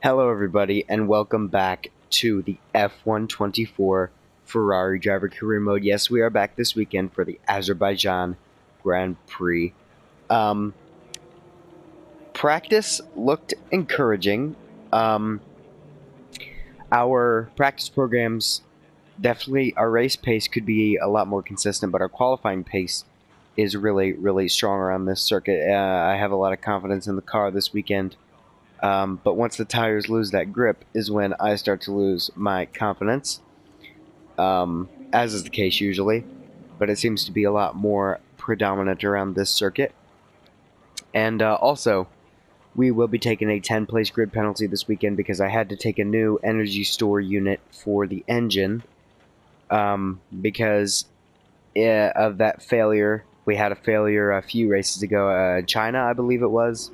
Hello everybody and welcome back to the F124 Ferrari Driver Career Mode. Yes, we are back this weekend for the Azerbaijan Grand Prix. Practice looked encouraging. Our practice programs, definitely our race pace could be a lot more consistent, but our qualifying pace is really strong around this circuit. I have a lot of confidence in the car this weekend. But once the tires lose that grip is when I start to lose my confidence, as is the case usually, but it seems to be a lot more predominant around this circuit. And also, we will be taking a 10-place grid penalty this weekend because I had to take a new energy store unit for the engine because of that failure. We had a failure a few races ago in China, I believe it was.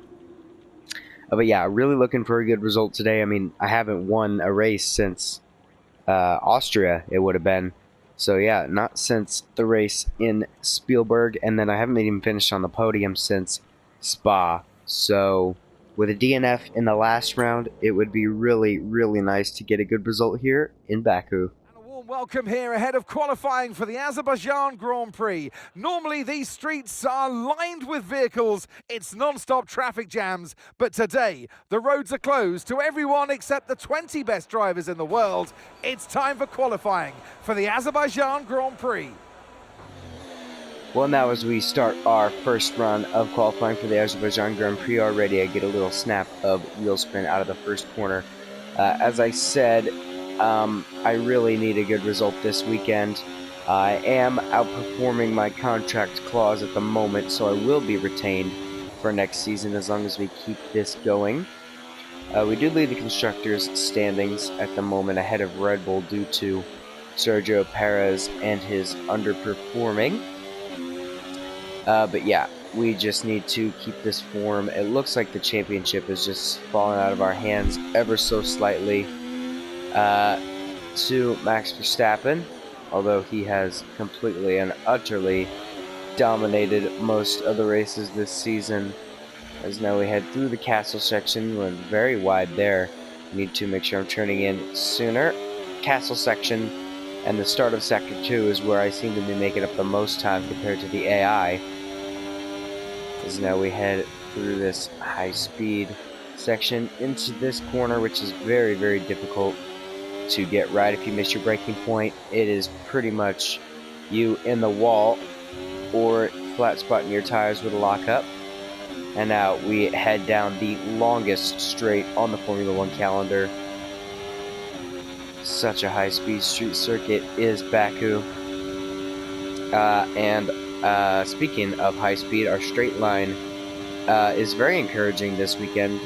But yeah, really looking for a good result today. I mean, I haven't won a race since Austria, it would have been. So yeah, not since the race in Spielberg, and then I haven't even finished on the podium since Spa. So with a DNF in the last round, it would be really nice to get a good result here in Baku. Welcome here ahead of qualifying for the Azerbaijan Grand Prix. Normally these streets are lined with vehicles, it's non-stop traffic jams, but today the roads are closed to everyone except the 20 best drivers in the world. It's time for qualifying for the Azerbaijan Grand Prix. Well, now as we start our first run of qualifying for the Azerbaijan Grand Prix already, I get a little snap of wheel spin out of the first corner. As I said, I really need a good result this weekend. I am outperforming my contract clause at the moment, so I will be retained for next season as long as we keep this going. We do lead the Constructors' standings at the moment ahead of Red Bull due to Sergio Perez and his underperforming. But yeah, we just need to keep this form. It looks like the championship is just falling out of our hands ever so slightly. To Max Verstappen, although he has completely and utterly dominated most of the races this season. As now we head through the castle section, we're very wide there. Need to make sure I'm turning in sooner. Castle section and the start of Sector 2 is where I seem to be making up the most time compared to the AI. As now we head through this high-speed section into this corner, which is very difficult to get right. If you miss your braking point, it is pretty much you in the wall or flat spot in your tires with a lockup. And now we head down the longest straight on the Formula 1 calendar. Such a high-speed street circuit is Baku. Speaking of high speed, our straight line is very encouraging this weekend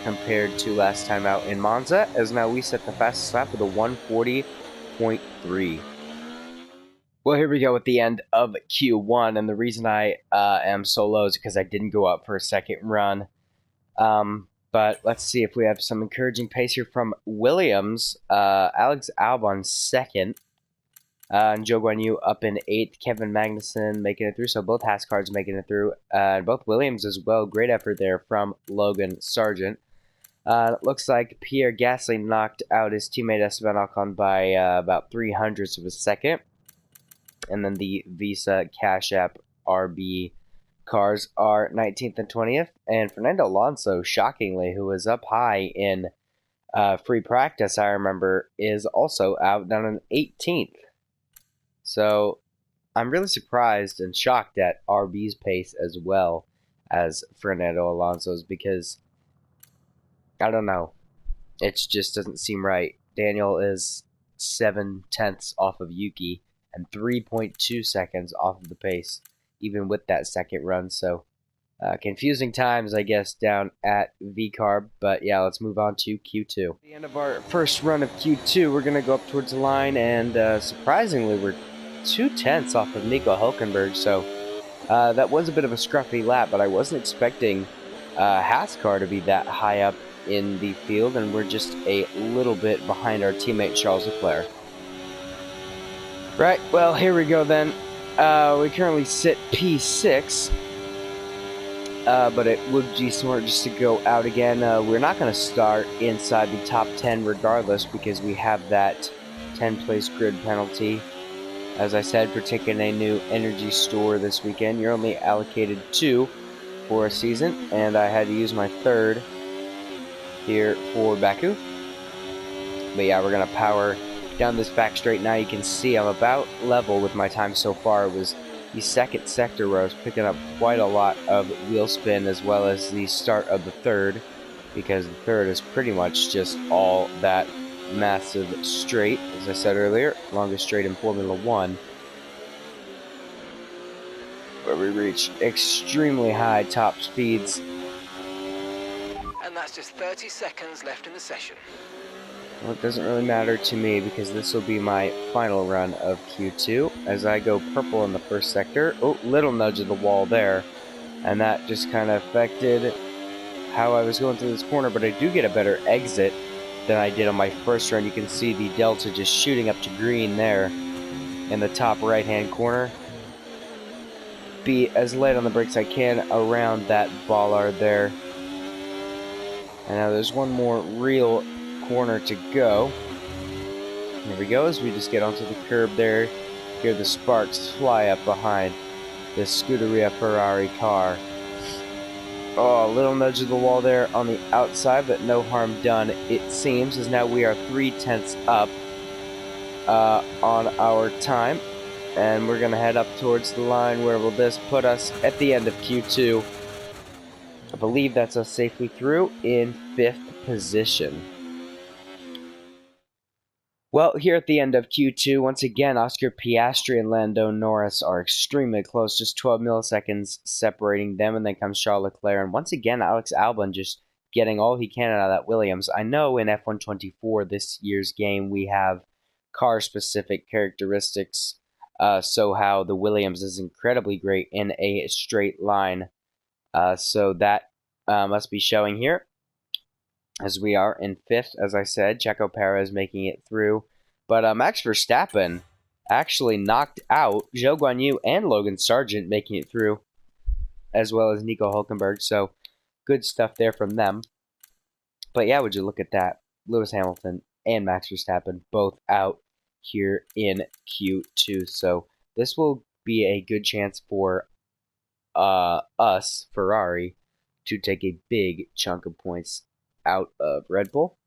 compared to last time out in Monza, as now we set the fastest lap with a 140.3. Well, here we go at the end of Q1, and the reason I am so low is because I didn't go up for a second run. But let's see if we have some encouraging pace here from Williams. Alex Albon second, and Zhou Guanyu up in 8th. Kevin Magnussen making it through, so both Haas cars making it through, and both Williams as well. Great effort there from Logan Sargent. It looks like Pierre Gasly knocked out his teammate Esteban Ocon by about 0.03 of a second. And then the Visa Cash App RB cars are 19th and 20th. And Fernando Alonso, shockingly, who was up high in free practice, I remember, is also out down in 18th. So I'm really surprised and shocked at RB's pace as well as Fernando Alonso's, because I don't know. It just doesn't seem right. Daniel is 0.7 off of Yuki and 3.2 seconds off of the pace, even with that second run. So, confusing times, I guess, down at VCARB. But yeah, let's move on to Q2. At the end of our first run of Q2, we're going to go up towards the line, and surprisingly, we're 0.2 off of Nico Hülkenberg. So, that was a bit of a scruffy lap, but I wasn't expecting Haas car to be that high up in the field, and we're just a little bit behind our teammate Charles Leclerc. Right, well, here we go then. We currently sit P6, but it would be smart just to go out again. We're not going to start inside the top 10 regardless because we have that 10-place grid penalty. As I said, for taking a new energy store this weekend, you're only allocated 2 for a season, and I had to use my 3rd here for Baku. But yeah, we're going to power down this back straight. Now you can see I'm about level with my time so far. It was the 2nd sector where I was picking up quite a lot of wheel spin, as well as the start of the 3rd, because the 3rd is pretty much just all that massive straight. As I said earlier, longest straight in Formula 1, where we reach extremely high top speeds. And that's just 30 seconds left in the session. Well, it doesn't really matter to me because this will be my final run of Q2 as I go purple in the 1st sector. Oh, little nudge of the wall there, and that just kind of affected how I was going through this corner, but I do get a better exit than I did on my 1st run. You can see the delta just shooting up to green there in the top right-hand corner. Be as light on the brakes I can around that bollard there. And now there's one more real corner to go. Here we go, as we just get onto the curb there. Hear the sparks fly up behind this Scuderia Ferrari car. Oh, a little nudge of the wall there on the outside, but no harm done, it seems, as now we are 3/10 up on our time. And we're going to head up towards the line. Where will this put us at the end of Q2? I believe that's us safely through in 5th position. Well, here at the end of Q2, once again, Oscar Piastri and Lando Norris are extremely close, just 12 milliseconds separating them, and then comes Charles Leclerc. And once again, Alex Albon just getting all he can out of that Williams. I know in F124, this year's game, we have car-specific characteristics, so how the Williams is incredibly great in a straight line. So that must be showing here, as we are in 5th, as I said. Checo Perez making it through. But Max Verstappen actually knocked out Zhou Guanyu and Logan Sargent, making it through, as well as Nico Hulkenberg. So good stuff there from them. But yeah, would you look at that? Lewis Hamilton and Max Verstappen both out here in Q2. So this will be a good chance for us, Ferrari, to take a big chunk of points out of Red Bull.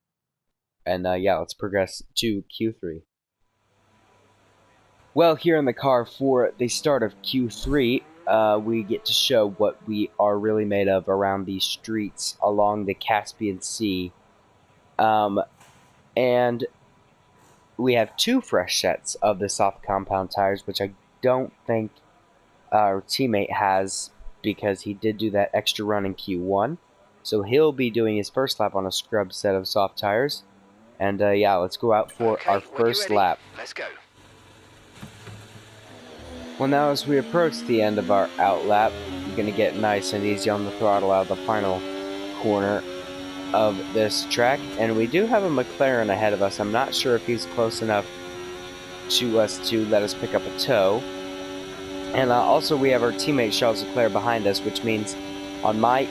And yeah, let's progress to Q3. Well, here in the car for the start of Q3, we get to show what we are really made of around these streets along the Caspian Sea. And we have 2 fresh sets of the soft compound tires, which I don't think our teammate has, because he did do that extra run in Q1. So he'll be doing his first lap on a scrub set of soft tires. And yeah, let's go out for our first lap. Let's go. Well, now as we approach the end of our out lap, we're going to get nice and easy on the throttle out of the final corner of this track. And we do have a McLaren ahead of us. I'm not sure if he's close enough to us to let us pick up a tow. And also we have our teammate Charles Leclerc behind us, which means on my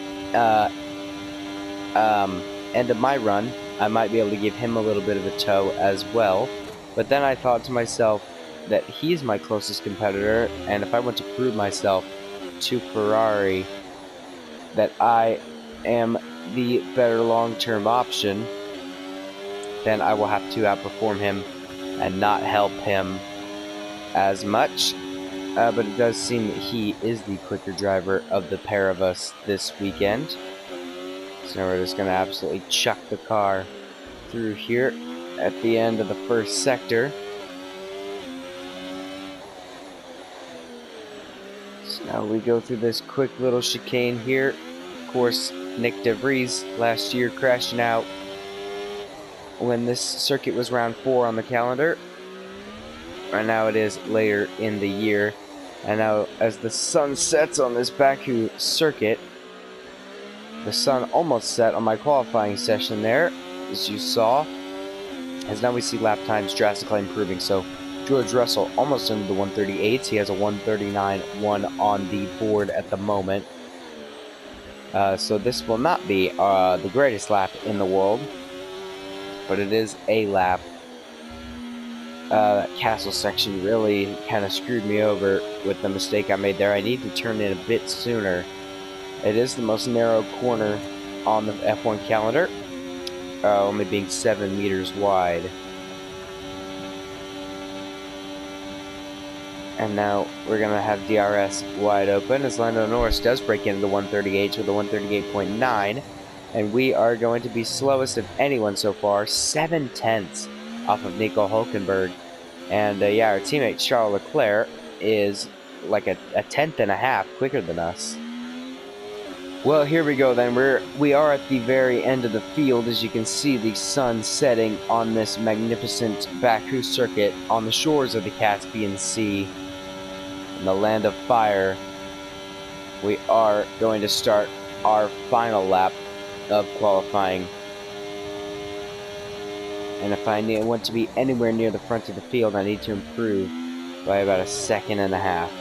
end of my run, I might be able to give him a little bit of a tow as well. But then I thought to myself that he's my closest competitor, and if I want to prove myself to Ferrari that I am the better long-term option, then I will have to outperform him and not help him as much. But it does seem that he is the quicker driver of the pair of us this weekend. So now we're just going to absolutely chuck the car through here at the end of the first sector. So now we go through this quick little chicane here. Of course, Nick De Vries last year crashing out when this circuit was round 4 on the calendar. Right now it is later in the year. And now as the sun sets on this Baku circuit, the sun almost set on my qualifying session there, as you saw, as now we see lap times drastically improving. So George Russell almost into the 138s. He has a 139.1 on the board at the moment. So this will not be the greatest lap in the world, but it is a lap. That castle section really kind of screwed me over with the mistake I made there. I need to turn in a bit sooner. It is the most narrow corner on the F1 calendar, only being 7 meters wide. And now we're going to have DRS wide open as Lando Norris does break into the 138 with a 138.9. And we are going to be slowest of anyone so far, 7/10 off of Nico Hulkenberg. And yeah, our teammate Charles Leclerc is like a 1/10.5 quicker than us. Well, here we go then. We are at the very end of the field. As you can see, the sun setting on this magnificent Baku circuit on the shores of the Caspian Sea in the land of fire. We are going to start our final lap of qualifying. And if I want to be anywhere near the front of the field, I need to improve by about 1.5 seconds.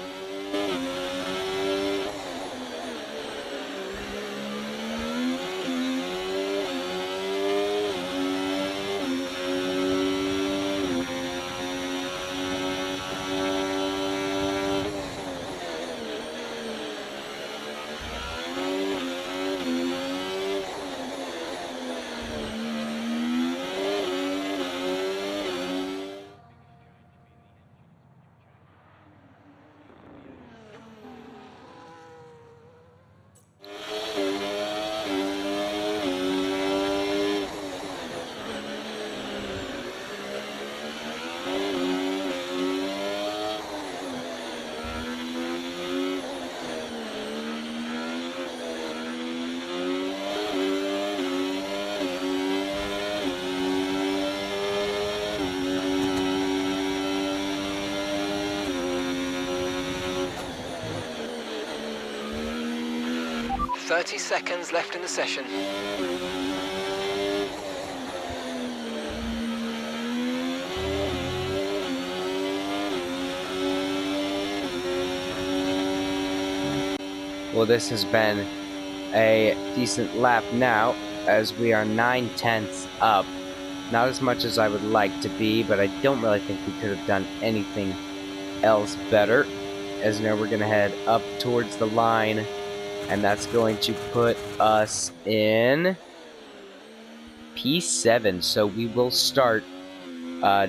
30 seconds left in the session. Well, this has been a decent lap now, as we are 9/10 up. Not as much as I would like to be, but I don't really think we could have done anything else better. As now we're going to head up towards the line, and that's going to put us in P7. So we will start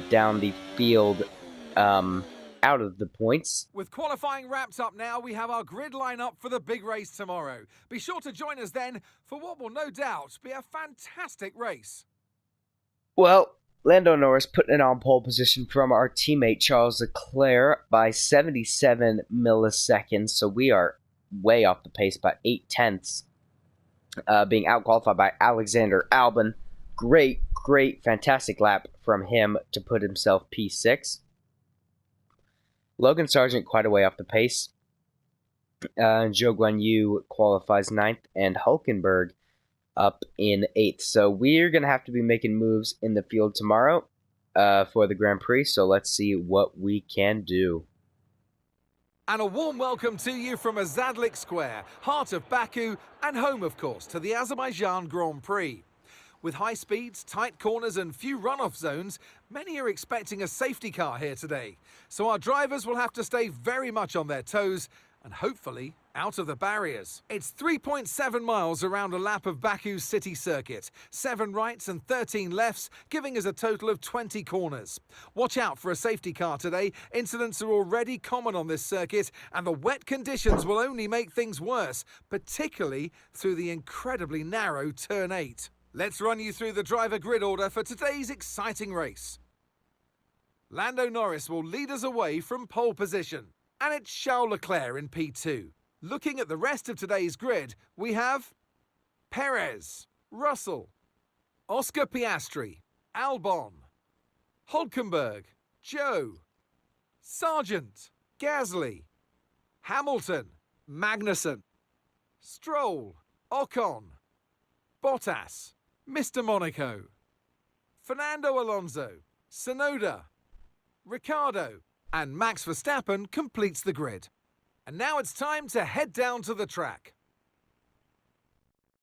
down the field out of the points. With qualifying wrapped up now, we have our grid lineup for the big race tomorrow. Be sure to join us then for what will no doubt be a fantastic race. Well, Lando Norris putting it on pole position from our teammate Charles Leclerc by 77 milliseconds. So we are way off the pace by 8/10, being out-qualified by Alexander Albon. Great, fantastic lap from him to put himself P6. Logan Sargent quite a way off the pace. Zhou Guanyu qualifies 9th, and Hulkenberg up in 8th. So we're going to have to be making moves in the field tomorrow for the Grand Prix. So let's see what we can do. And a warm welcome to you from Azadlik Square, heart of Baku, and home, of course, to the Azerbaijan Grand Prix. With high speeds, tight corners and few runoff zones, many are expecting a safety car here today. So our drivers will have to stay very much on their toes and hopefully out of the barriers. It's 3.7 miles around a lap of Baku's city circuit, 7 rights and 13 lefts, giving us a total of 20 corners. Watch out for a safety car today. Incidents are already common on this circuit, and the wet conditions will only make things worse, particularly through the incredibly narrow turn 8. Let's run you through the driver grid order for today's exciting race. Lando Norris will lead us away from pole position, and it's Charles Leclerc in P2. Looking at the rest of today's grid, we have Perez, Russell, Oscar Piastri, Albon, Hulkenberg, Zhou, Sargent, Gasly, Hamilton, Magnussen, Stroll, Ocon, Bottas, Mr. Monaco, Fernando Alonso, Tsunoda, Ricciardo, and Max Verstappen completes the grid. And now it's time to head down to the track.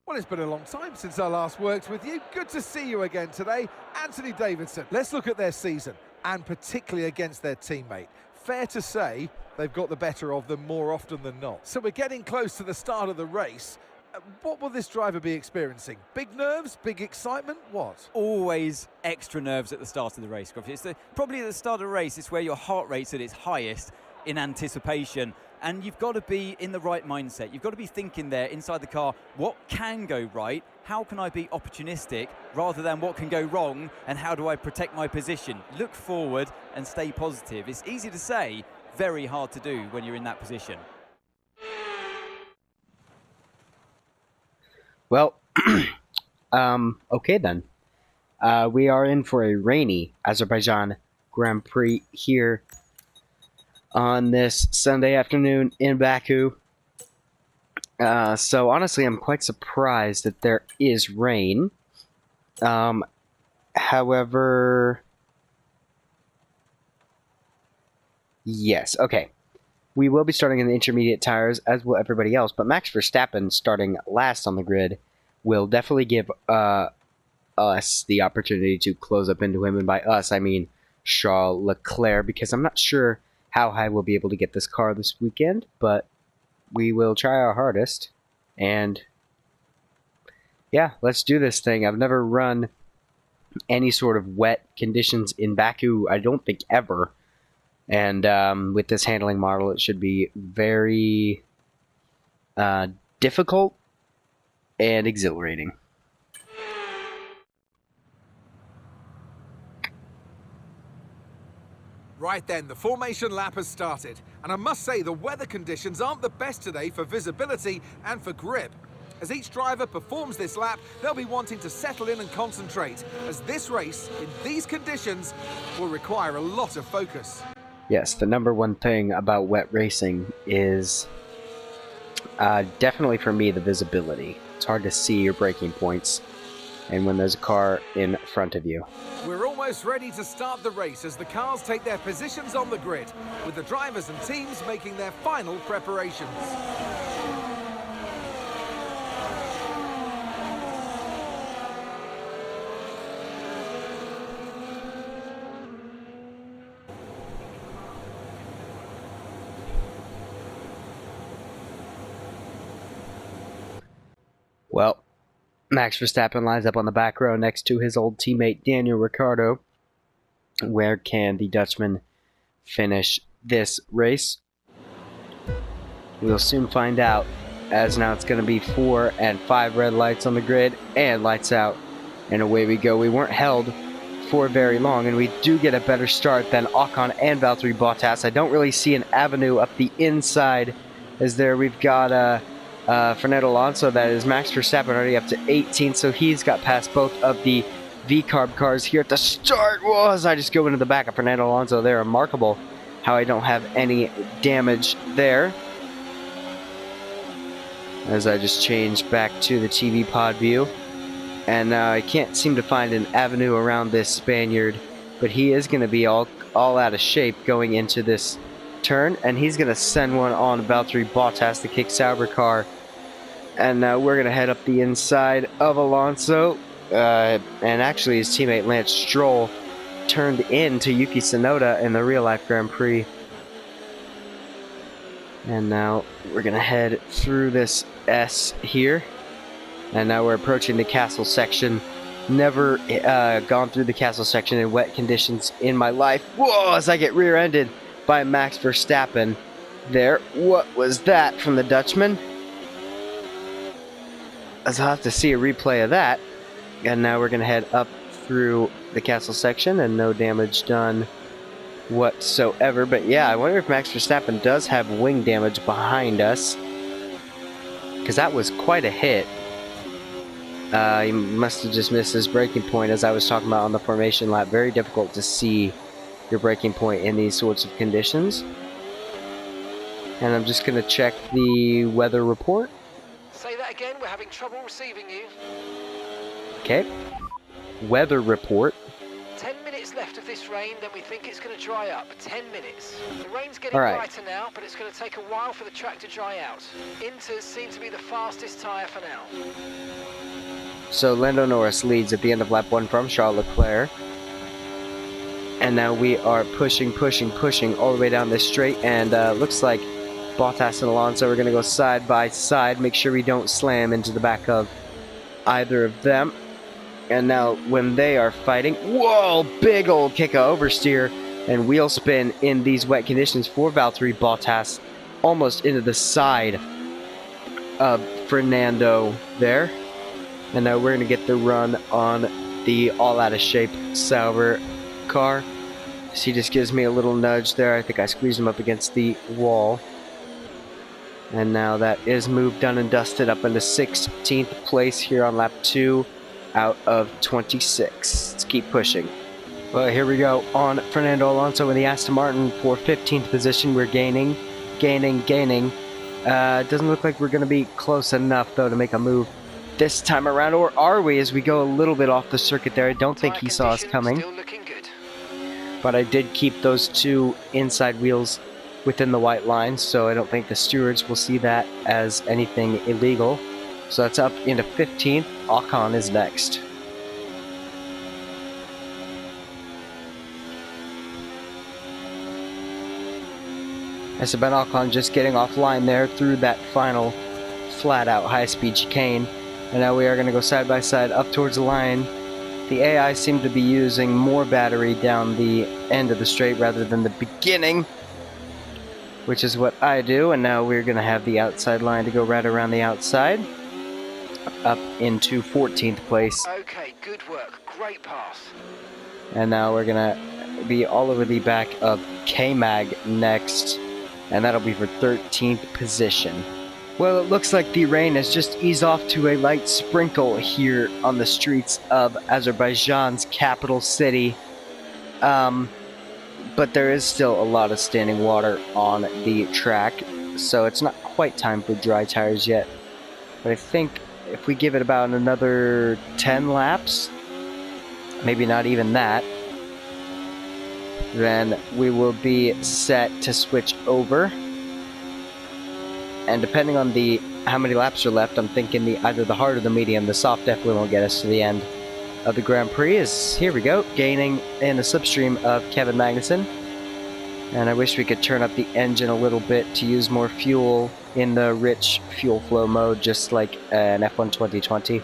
Well, it's been a long time since I last worked with you. Good to see you again today, Anthony Davidson. Let's look at their season, and particularly against their teammate. Fair to say they've got the better of them more often than not. So we're getting close to the start of the race. What will this driver be experiencing? Big nerves, big excitement, what? Always extra nerves at the start of the race, Gruffy. Probably at the start of the race, it's where your heart rate's at its highest in anticipation. And you've got to be in the right mindset. You've got to be thinking there inside the car, what can go right? How can I be opportunistic rather than what can go wrong? And how do I protect my position? Look forward and stay positive. It's easy to say, very hard to do when you're in that position. Well, okay then. We are in for a rainy Azerbaijan Grand Prix here on this Sunday afternoon in Baku. So honestly, I'm quite surprised that there is rain. However, yes, okay. We will be starting in the intermediate tires, as will everybody else, but Max Verstappen, starting last on the grid, will definitely give us the opportunity to close up into him, and by us, I mean Charles Leclerc, because I'm not sure how high we'll be able to get this car this weekend, but we will try our hardest. And yeah, let's do this thing. I've never run any sort of wet conditions in Baku, I don't think ever. And with this handling model, it should be very difficult and exhilarating. Right then, the formation lap has started, and I must say the weather conditions aren't the best today for visibility and for grip. As each driver performs this lap, they'll be wanting to settle in and concentrate, as this race, in these conditions, will require a lot of focus. Yes, the number one thing about wet racing is definitely for me the visibility. It's hard to see your braking points, and when there's a car in front of you. We're almost ready to start the race as the cars take their positions on the grid, with the drivers and teams making their final preparations. Well, Max Verstappen lines up on the back row next to his old teammate Daniel Ricciardo. Where can the Dutchman finish this race? We'll soon find out, as now it's going to be 4 and 5 red lights on the grid, and lights out, and away we go. We weren't held for very long, and we do get a better start than Ocon and Valtteri Bottas. I don't really see an avenue up the inside, as there we've got Fernando Alonso, that is Max Verstappen, already up to 18, so he's got past both of the V-Carb cars here at the start. Whoa, as I just go into the back of Fernando Alonso there. Remarkable how I don't have any damage there. As I just change back to the TV pod view. And I can't seem to find an avenue around this Spaniard, but he is going to be all out of shape going into this turn, and he's going to send one on Valtteri Bottas, the Kick Sauber car. And we're going to head up the inside of Alonso. And actually his teammate Lance Stroll turned into Yuki Tsunoda in the real-life Grand Prix. And now we're going to head through this S here. And now we're approaching the castle section. Never gone through the castle section in wet conditions in my life. Whoa, as I get rear-ended by Max Verstappen there. What was that from the Dutchman? As I'll have to see a replay of that. And now we're going to head up through the castle section, and no damage done whatsoever. But yeah, I wonder if Max Verstappen does have wing damage behind us, because that was quite a hit. He must have just missed his braking point, as I was talking about on the formation lap. Very difficult to see your braking point in these sorts of conditions. And I'm just going to check the weather report. Say that again, we're having trouble receiving you. Okay. Weather report. 10 minutes left of this this rain, then we think it's going to dry up. 10 minutes. The rain's getting All right. brighter now, but it's going to take a while for the track to dry out. Inters seem to be the fastest tyre for now. So Lando Norris leads at the end of lap 1 from Charles Leclerc. And now we are pushing all the way down this straight, and looks like Bottas and Alonso are going to go side by side. Make sure we don't slam into the back of either of them. And now when they are fighting, whoa, big old kick of oversteer and wheel spin in these wet conditions for Valtteri Bottas, almost into the side of Fernando there. And now we're going to get the run on the all out of shape Sauber car. So he just gives me a little nudge there. I think I squeezed him up against the wall. And now that is moved, done, and dusted up into 16th place here on lap 2 out of 26. Let's keep pushing. Well, here we go on Fernando Alonso in the Aston Martin for 15th position. We're gaining. Doesn't look like we're going to be close enough, though, to make a move this time around. Or are we, as we go a little bit off the circuit there? I don't think he saw us coming. Still looking good. But I did keep those 2 inside wheels within the white line, so I don't think the stewards will see that as anything illegal. So that's up into 15th. Ocon is next. Esteban Ocon just getting offline there through that final flat-out high-speed chicane. And now we are going to go side by side up towards the line. The AI seem to be using more battery down the end of the straight rather than the beginning, which is what I do. And now we're going to have the outside line to go right around the outside, up into 14th place. Okay, good work. Great pass. And now we're going to be all over the back of K-Mag next, and that'll be for 13th position. Well, it looks like the rain has just eased off to a light sprinkle here on the streets of Azerbaijan's capital city. But there is still a lot of standing water on the track, so it's not quite time for dry tires yet. But I think if we give it about another 10 laps, maybe not even that, then we will be set to switch over. And depending on how many laps are left, I'm thinking either the hard or the medium. The soft definitely won't get us to the end of the Grand Prix. Here we go, gaining in the slipstream of Kevin Magnussen. And I wish we could turn up the engine a little bit to use more fuel in the rich fuel flow mode, just like an F1 2020. It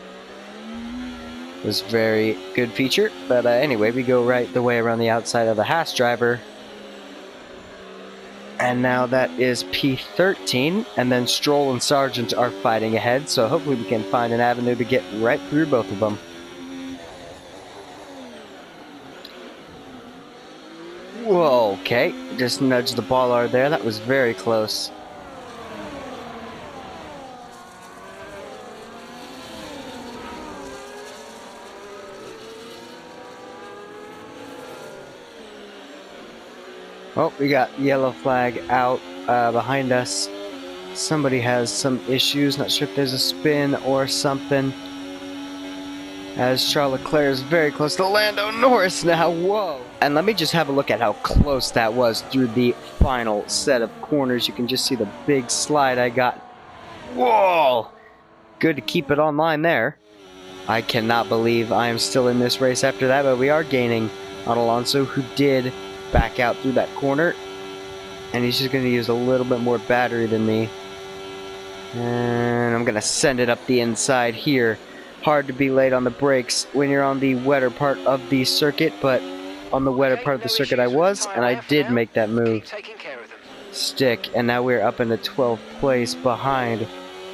was a very good feature. But anyway, we go right the way around the outside of the Haas driver. And now that is P13, and then Stroll and Sargent are fighting ahead, so hopefully we can find an avenue to get right through both of them. Whoa, okay, just nudged the bollard there, that was very close. Oh, we got yellow flag out behind us. Somebody has some issues. Not sure if there's a spin or something. As Charles Leclerc is very close to Lando Norris now. Whoa. And let me just have a look at how close that was through the final set of corners. You can just see the big slide I got. Whoa. Good to keep it online there. I cannot believe I am still in this race after that, but we are gaining on Alonso, who did back out through that corner, and he's just going to use a little bit more battery than me, and I'm going to send it up the inside here. Hard to be late on the brakes when you're on the wetter part of the circuit, but on the wetter part of the circuit I was, and I did make that move stick. And now we're up into 12th place behind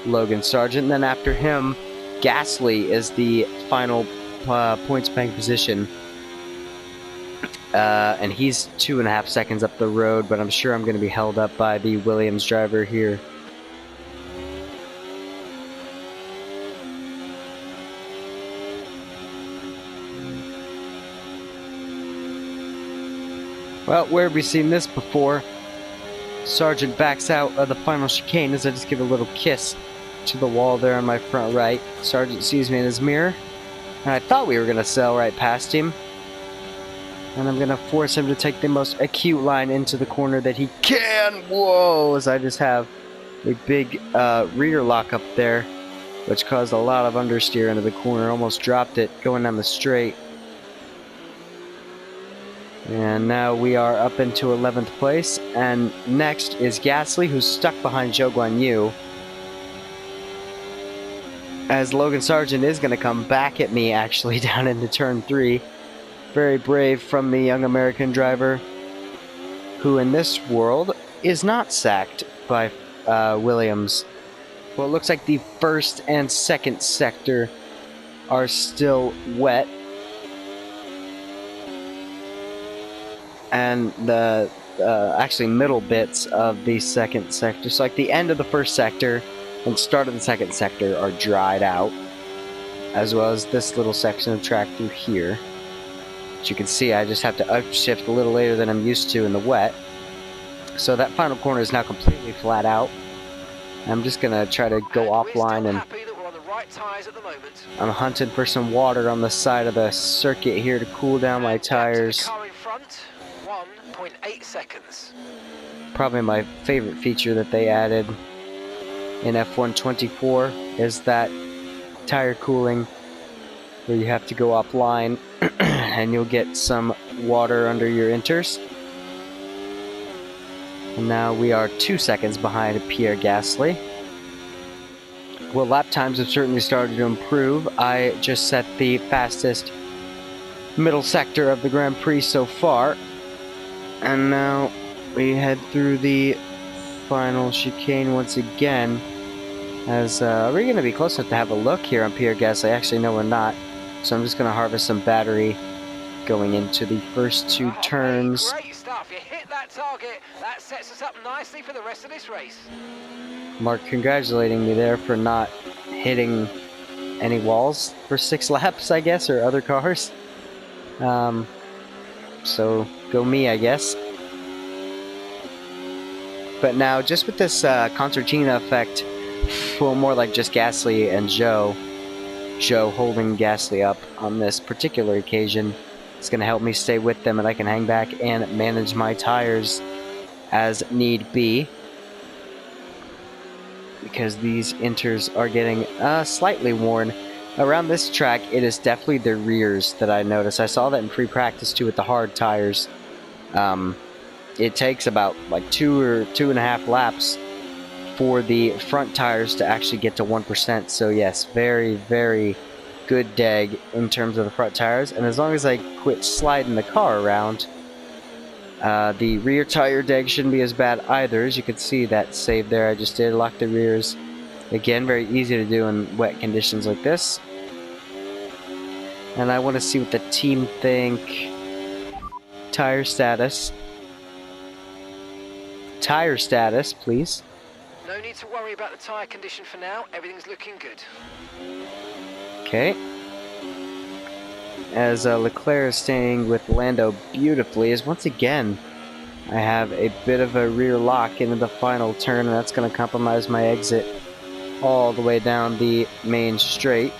Logan Sargent, and then after him Gasly is the final points bank position. And he's 2.5 seconds up the road, but I'm sure I'm going to be held up by the Williams driver here. Well, where have we seen this before? Sargent backs out of the final chicane as I just give a little kiss to the wall there on my front right. Sargent sees me in his mirror, and I thought we were going to sail right past him. And I'm going to force him to take the most acute line into the corner that he can. Whoa, as I just have a big rear lock up there, which caused a lot of understeer into the corner. Almost dropped it going down the straight. And now we are up into 11th place. And next is Gasly, who's stuck behind Zhou Guanyu. As Logan Sargent is going to come back at me, actually, down into turn 3. Very brave from the young American driver, who in this world is not sacked by Williams. Well, it looks like the first and second sector are still wet. And the actually middle bits of the second sector, so like the end of the first sector and start of the second sector, are dried out, as well as this little section of track through here. As you can see, I just have to upshift a little later than I'm used to in the wet. So that final corner is now completely flat out. I'm just gonna try to go offline, and I'm hunting for some water on the side of the circuit here to cool down my tires. 1.8 seconds. Probably my favorite feature that they added in F124 is that tire cooling, where you have to go offline and you'll get some water under your inters. And now we are 2 seconds behind Pierre Gasly. Well, lap times have certainly started to improve. I just set the fastest middle sector of the Grand Prix so far. And now we head through the final chicane once again. As we're going to be close enough to have a look here on Pierre Gasly. Actually, no, we're not. So I'm just going to harvest some battery going into the first 2 turns. Great stuff. You hit that target. That sets us up nicely for the rest of this race. Mark congratulating me there for not hitting any walls for 6 laps, I guess, or other cars. So go me, I guess. But now, just with this concertina effect, well, more like just Gasly and Zhou holding Gasly up on this particular occasion, it's going to help me stay with them, and I can hang back and manage my tires as need be, because these inters are getting slightly worn. Around this track, it is definitely the rears that I notice. I saw that in free practice too with the hard tires. It takes about like 2 or 2.5 laps for the front tires to actually get to 1%. So yes, very, very good deg in terms of the front tires. And as long as I quit sliding the car around, the rear tire deg shouldn't be as bad either. As you can see, that save there I just did, lock the rears. Again, very easy to do in wet conditions like this. And I want to see what the team think. Tire status. Tire status, please. No need to worry about the tyre condition for now. Everything's looking good. Okay. As Leclerc is staying with Lando beautifully, as once again I have a bit of a rear lock into the final turn, and that's going to compromise my exit all the way down the main straight.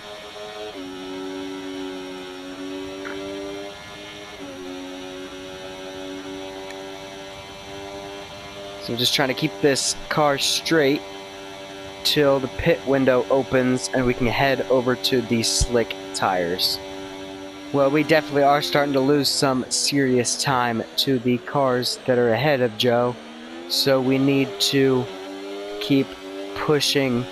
So I'm just trying to keep this car straight till the pit window opens and we can head over to the slick tires. Well, we definitely are starting to lose some serious time to the cars that are ahead of Zhou, so we need to keep pushing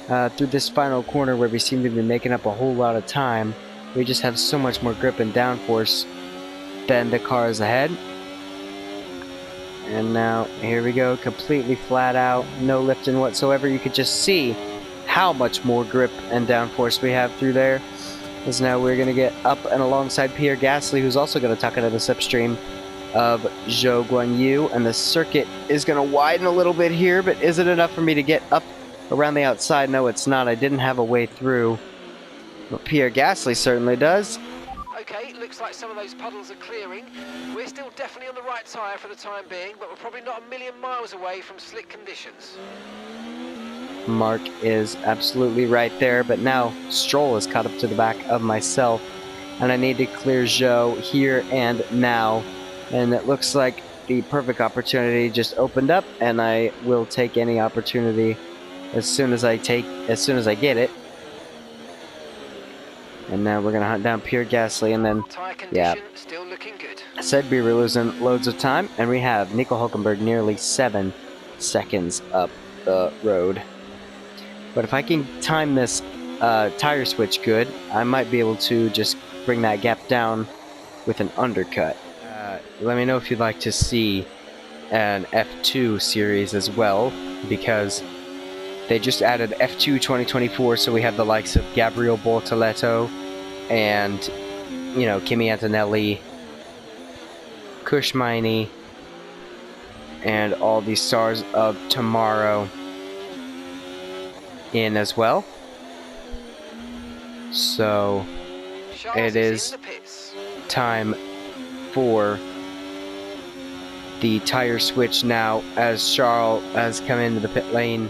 through this final corner where we seem to be making up a whole lot of time. We just have so much more grip and downforce than the cars ahead. And now, here we go, completely flat out, no lifting whatsoever. You could just see how much more grip and downforce we have through there. As now we're going to get up and alongside Pierre Gasly, who's also going to tuck into the slipstream of Zhou Guanyu. And the circuit is going to widen a little bit here, but is it enough for me to get up around the outside? No, it's not. I didn't have a way through. But Pierre Gasly certainly does. Okay, looks like some of those puddles are clearing. We're still definitely on the right tyre for the time being, but we're probably not a million miles away from slick conditions. Mark is absolutely right there, but now Stroll is caught up to the back of myself and I need to clear Zhou here and now. And it looks like the perfect opportunity just opened up, and I will take any opportunity as soon as I get it. And now we're gonna hunt down Pierre Gasly, and then Tire condition still looking good. I said we were losing loads of time, and we have Nico Hulkenberg nearly 7 seconds up the road. But if I can time this tire switch good, I might be able to just bring that gap down with an undercut. Let me know if you'd like to see an F2 series as well, because they just added F2 2024, so we have the likes of Gabriel Bortoleto and, you know, Kimi Antonelli, Kushmaini, and all these stars of tomorrow in as well. So it is time for the tire switch now, as Charles has come into the pit lane.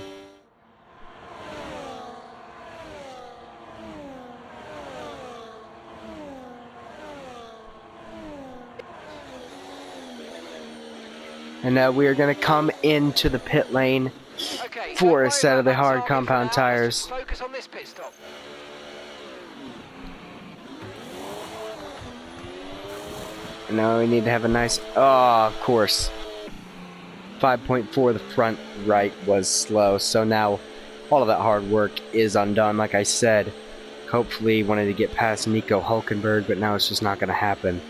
And now we are going to come into the pit lane for a set of the hard compound tires. Focus on this pit stop. Now we need to have a nice... Oh, of course. 5.4, the front right was slow. So now all of that hard work is undone. Like I said, hopefully wanted to get past Nico Hulkenberg, but now it's just not going to happen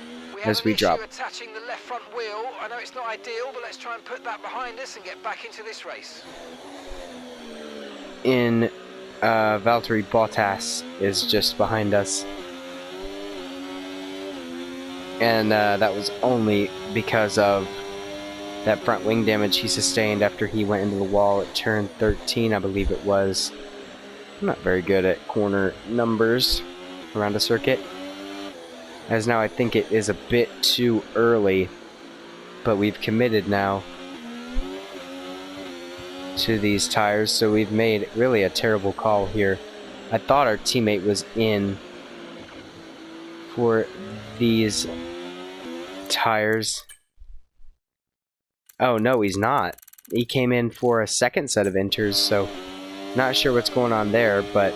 as we drop. Attaching the left front wheel. I know it's not ideal, but let's try and put that behind us and get back into this race. Valtteri Bottas is just behind us. And that was only because of that front wing damage he sustained after he went into the wall at turn 13, I believe it was. I'm not very good at corner numbers around a circuit, as now I think it is a bit too early, but we've committed now to these tires, so we've made really a terrible call here. I thought our teammate was in for these tires. Oh no, he's not. He came in for a second set of inters, so not sure what's going on there, but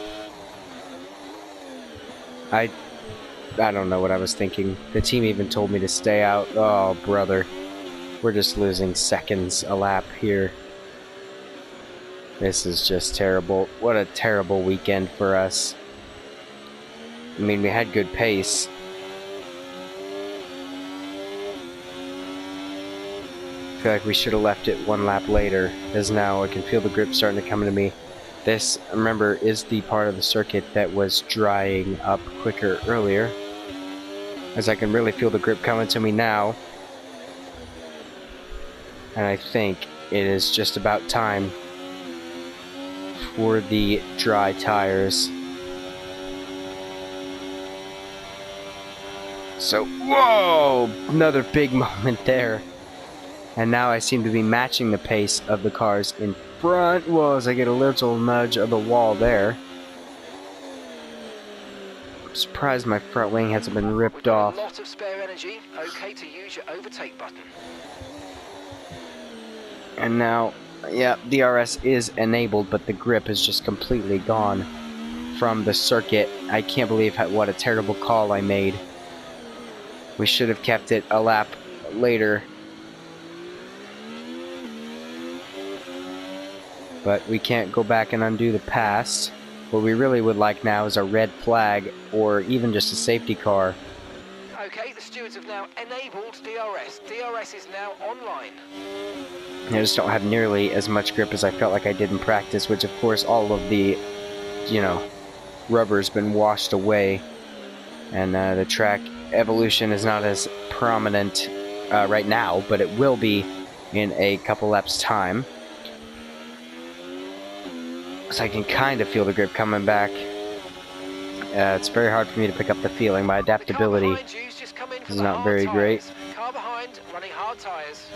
I don't know what I was thinking. The team even told me to stay out. Oh brother, we're just losing seconds a lap here. This is just terrible. What a terrible weekend for us. I mean, we had good pace. I feel like we should have left it one lap later, as now I can feel the grip starting to come into me. This, remember, is the part of the circuit that was drying up quicker earlier, as I can really feel the grip coming to me now. And I think it is just about time for the dry tires. So, whoa! Another big moment there. And now I seem to be matching the pace of the cars in front. Whoa, as I get a little nudge of the wall there. I'm surprised my front wing hasn't been ripped off. A lot of spare energy. Okay to use your overtake button. And now, yeah, DRS is enabled, but the grip is just completely gone from the circuit. I can't believe what a terrible call I made. We should have kept it a lap later. But we can't go back and undo the past. What we really would like now is a red flag, or even just a safety car. Okay, the stewards have now enabled DRS. DRS is now online. I just don't have nearly as much grip as I felt like I did in practice, which of course all of the, rubber's been washed away. And the track evolution is not as prominent right now, but it will be in a couple laps time. So I can kind of feel the grip coming back. It's very hard for me to pick up the feeling. My adaptability is not very great. Car behind, running hard tires.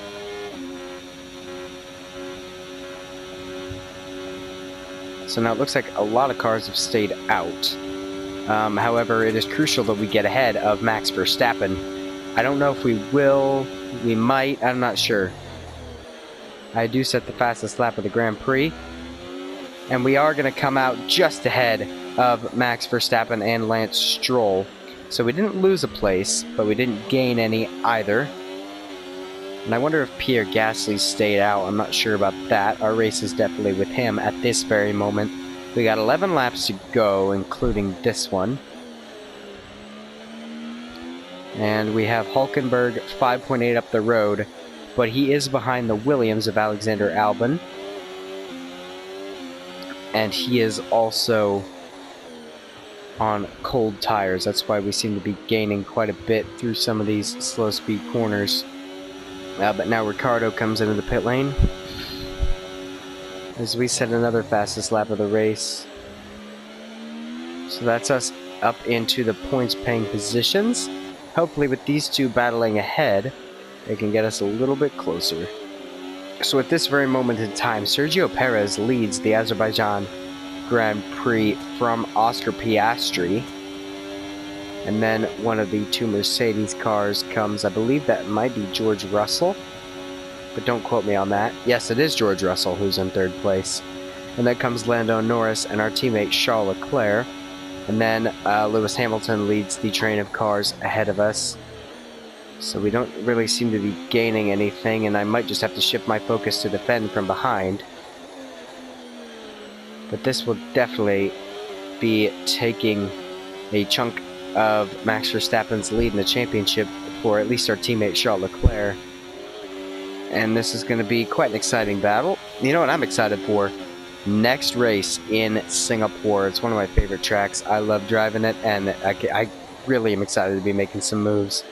So now it looks like a lot of cars have stayed out. However, it is crucial that we get ahead of Max Verstappen. I don't know if we will, we might, I'm not sure. I do set the fastest lap of the Grand Prix, and we are going to come out just ahead of Max Verstappen and Lance Stroll. So we didn't lose a place, but we didn't gain any either. And I wonder if Pierre Gasly stayed out. I'm not sure about that. Our race is definitely with him at this very moment. We got 11 laps to go, including this one. And we have Hulkenberg 5.8 up the road, but he is behind the Williams of Alexander Albon. And he is also on cold tires. That's why we seem to be gaining quite a bit through some of these slow speed corners. But now Ricciardo comes into the pit lane as we set another fastest lap of the race. So that's us up into the points paying positions. Hopefully with these two battling ahead, they can get us a little bit closer. So at this very moment in time, Sergio Perez leads the Azerbaijan Grand Prix from Oscar Piastri. And then one of the two Mercedes cars comes, I believe that might be George Russell, but don't quote me on that. Yes, it is George Russell who's in third place. And then comes Lando Norris and our teammate Charles Leclerc. And then Lewis Hamilton leads the train of cars ahead of us. So we don't really seem to be gaining anything, and I might just have to shift my focus to defend from behind. But this will definitely be taking a chunk of Max Verstappen's lead in the championship for at least our teammate Charles Leclerc. And this is going to be quite an exciting battle. You know what I'm excited for? Next race in Singapore. It's one of my favorite tracks. I love driving it, and I really am excited to be making some moves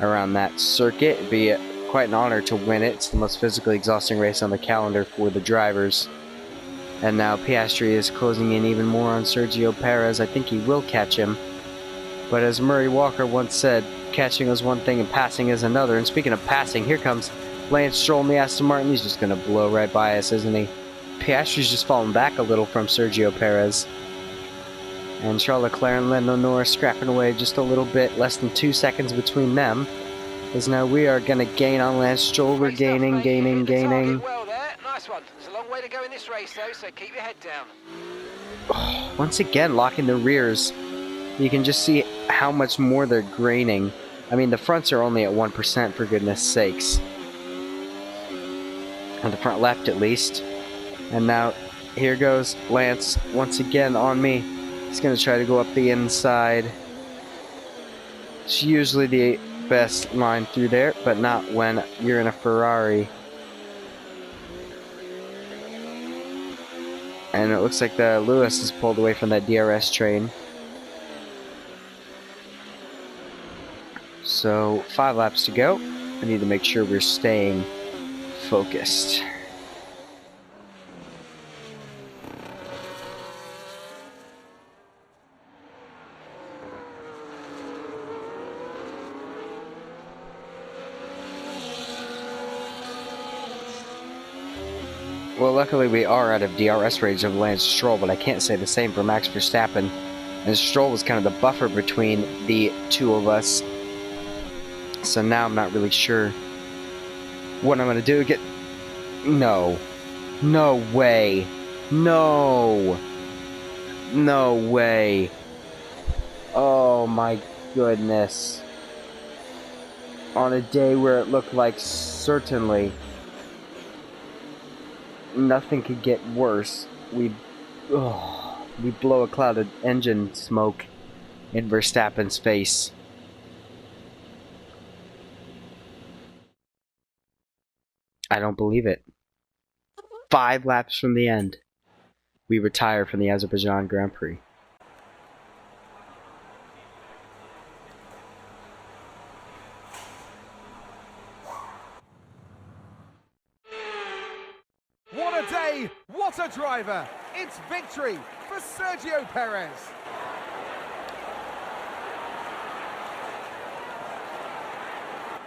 around that circuit. It'd be quite an honor to win it. It's the most physically exhausting race on the calendar for the drivers. And now Piastri is closing in even more on Sergio Perez. I think he will catch him. But as Murray Walker once said, catching is one thing and passing is another. And speaking of passing, here comes Lance Stroll in the Aston Martin. He's just going to blow right by us, isn't he? Piastri's just fallen back a little from Sergio Perez. And Charles Leclerc and Lando Norris scrapping away just a little bit, less than 2 seconds between them. Because now we are going to gain on Lance Stroll. We're gaining. Well there. Nice one. There's a long way to go in this race though, so keep your head down. Once again, locking the rears. You can just see how much more they're graining. I mean, the fronts are only at 1%, for goodness sakes. On the front left, at least. And now, here goes Lance once again on me. He's going to try to go up the inside. It's usually the best line through there, but not when you're in a Ferrari. And it looks like the Lewis is pulled away from that DRS train. So 5 laps to go. I need to make sure we're staying focused. Well, luckily we are out of DRS range of Lance Stroll, but I can't say the same for Max Verstappen. And Stroll was kind of the buffer between the two of us. So now I'm not really sure what I'm going to do. No. No way. No. No way. Oh my goodness. On a day where it looked like certainly nothing could get worse, we blow a cloud of engine smoke in Verstappen's face. I don't believe it. 5 laps from the end, we retire from the Azerbaijan Grand Prix. What a day, what a driver. It's victory for Sergio Perez.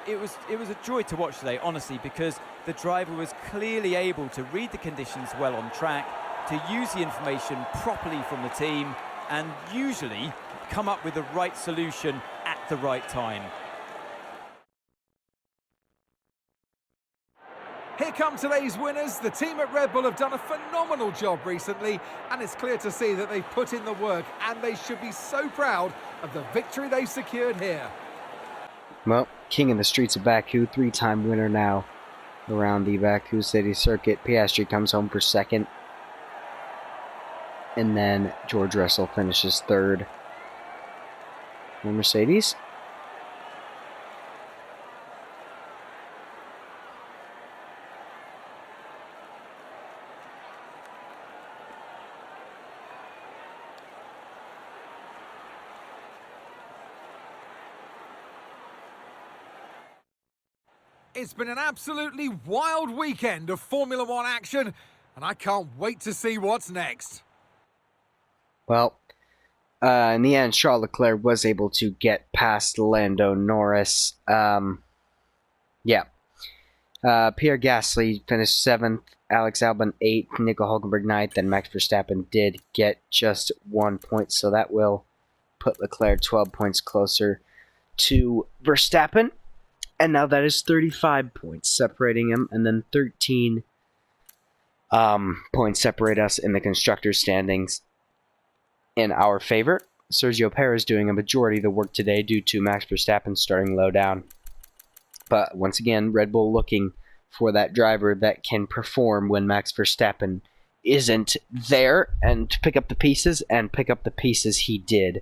It was a joy to watch today, honestly, because the driver was clearly able to read the conditions well on track, to use the information properly from the team, and usually come up with the right solution at the right time. Here come today's winners. The team at Red Bull have done a phenomenal job recently, and it's clear to see that they've put in the work, and they should be so proud of the victory they've secured here. Well, king in the streets of Baku, 3-time winner now around the Baku City Circuit. Piastri comes home for second. And then George Russell finishes third. And Mercedes. It's been an absolutely wild weekend of Formula One action, and I can't wait to see what's next. Well, in the end, Charles Leclerc was able to get past Lando Norris. Pierre Gasly finished 7th, Alex Albon 8th, Nico Hulkenberg 9th, and Max Verstappen did get just 1 point, so that will put Leclerc 12 points closer to Verstappen. And now that is 35 points separating him, and then 13 points separate us in the constructors' standings in our favor. Sergio Perez doing a majority of the work today due to Max Verstappen starting low down. But once again, Red Bull looking for that driver that can perform when Max Verstappen isn't there and to pick up the pieces, and pick up the pieces he did.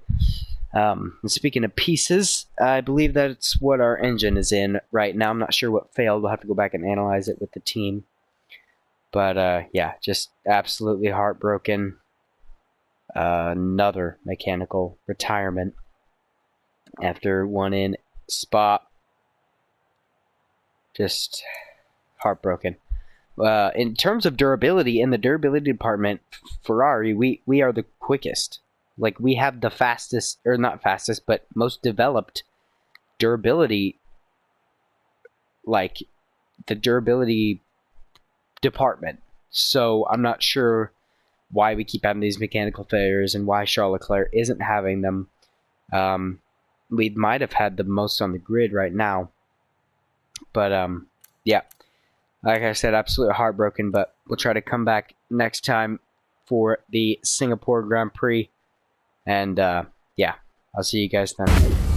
And speaking of pieces, I believe that's what our engine is in right now. I'm not sure what failed. We'll have to go back and analyze it with the team. But yeah, just absolutely heartbroken. Another mechanical retirement after one in Spa. Just heartbroken. In terms of durability, in the durability department, Ferrari, we are the quickest. Like, we have the fastest, or not fastest, but most developed durability, like, the durability department. So, I'm not sure why we keep having these mechanical failures and why Charles Leclerc isn't having them. We might have had the most on the grid right now. But, yeah. Like I said, absolutely heartbroken, but we'll try to come back next time for the Singapore Grand Prix. And, yeah, I'll see you guys then.